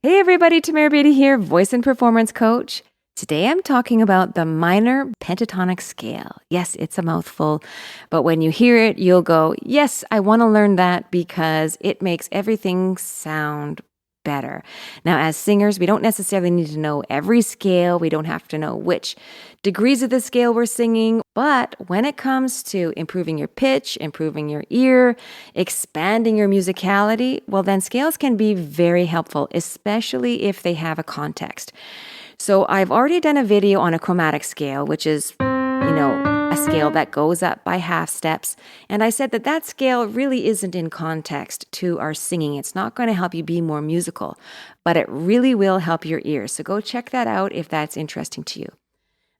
Hey everybody, Tamara Beatty here, voice and performance coach. Today I'm talking about the minor pentatonic scale. Yes, it's a mouthful, but when you hear it, you'll go, yes, I want to learn that because it makes everything sound better. Now, as singers, we don't necessarily need to know every scale. We don't have to know which degrees of the scale we're singing. But when it comes to improving your pitch, improving your ear, expanding your musicality, well, then scales can be very helpful, especially if they have a context. So I've already done a video on a chromatic scale, which is, a scale that goes up by half steps. And I said that that scale really isn't in context to our singing. It's not going to help you be more musical, but it really will help your ears. So go check that out if that's interesting to you.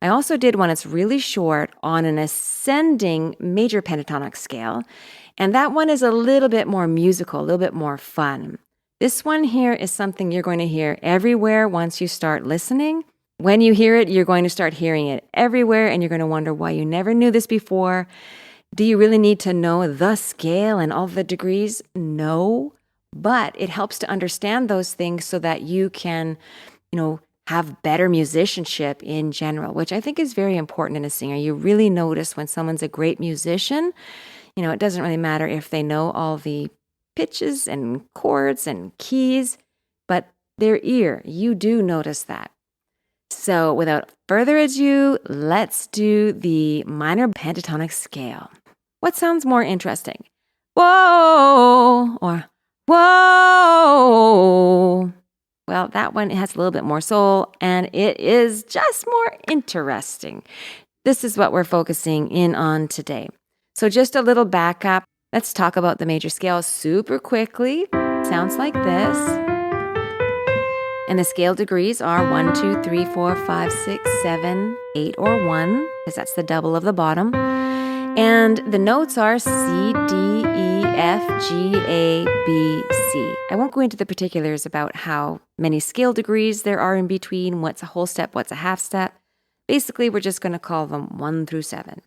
I also did one that's really short on an ascending major pentatonic scale. And that one is a little bit more musical, a little bit more fun. This one here is something you're going to hear everywhere once you start listening. When you hear it, you're going to start hearing it everywhere, and you're going to wonder why you never knew this before. Do you really need to know the scale and all the degrees? No, but it helps to understand those things so that you can, have better musicianship in general, which I think is very important in a singer. You really notice when someone's a great musician. It doesn't really matter if they know all the pitches and chords and keys, but their ear, you do notice that. So without further ado, let's do the minor pentatonic scale. What sounds more interesting? Whoa, or whoa. Well, that one has a little bit more soul, and it is just more interesting. This is what we're focusing in on today. So just a little backup. Let's talk about the major scale super quickly. Sounds like this. And the scale degrees are 1, 2, 3, 4, 5, 6, 7, 8, or 1, because that's the double of the bottom. And the notes are C, D, E, F, G, A, B, C. I won't go into the particulars about how many scale degrees there are in between, what's a whole step, what's a half step. Basically, we're just going to call them 1 through 7.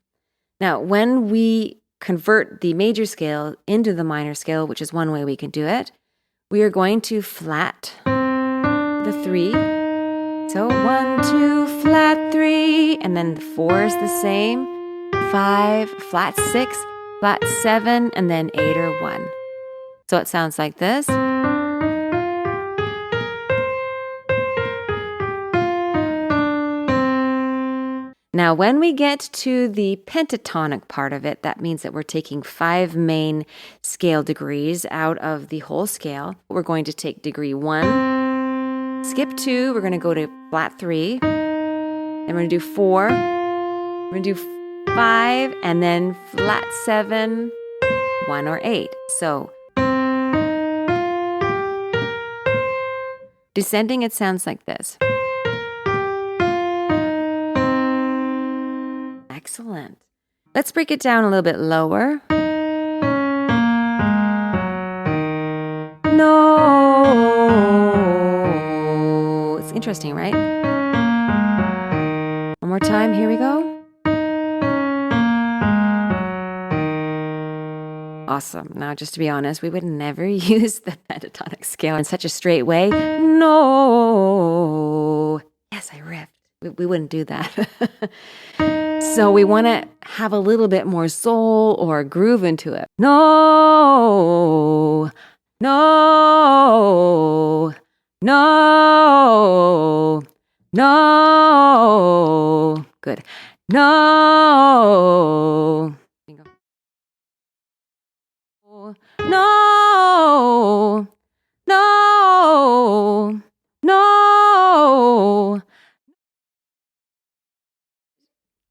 Now, when we convert the major scale into the minor scale, which is one way we can do it, we are going to flat the 3. So 1, 2, flat 3, and then the 4 is the same. 5, flat 6, flat 7, and then 8 or 1. So it sounds like this. Now, when we get to the pentatonic part of it, that means that we're taking 5 main scale degrees out of the whole scale. We're going to take degree 1, skip 2, we're going to go to flat 3, and we're going to do 4, we're going to do 5, and then flat 7, 1 or 8. So, descending, it sounds like this. Excellent. Let's break it down a little bit lower. No. It's interesting, right? One more time. Here we go. Awesome. Now, just to be honest, we would never use the pentatonic scale in such a straight way. No. Yes, I riffed. We wouldn't do that. So we want to have a little bit more soul or groove into it. No, no, no, no. Good. No. No, no, no.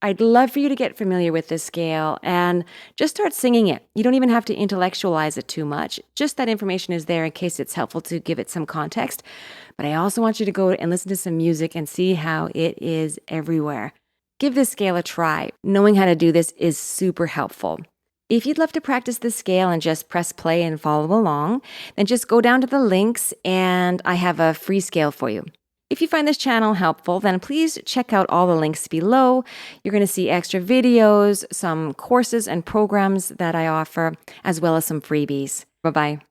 I'd love for you to get familiar with this scale and just start singing it. You don't even have to intellectualize it too much. Just that information is there in case it's helpful to give it some context. But I also want you to go and listen to some music and see how it is everywhere. Give this scale a try. Knowing how to do this is super helpful. If you'd love to practice this scale and just press play and follow along, then just go down to the links and I have a free scale for you. If you find this channel helpful, then please check out all the links below. You're going to see extra videos, some courses and programs that I offer, as well as some freebies. Bye-bye.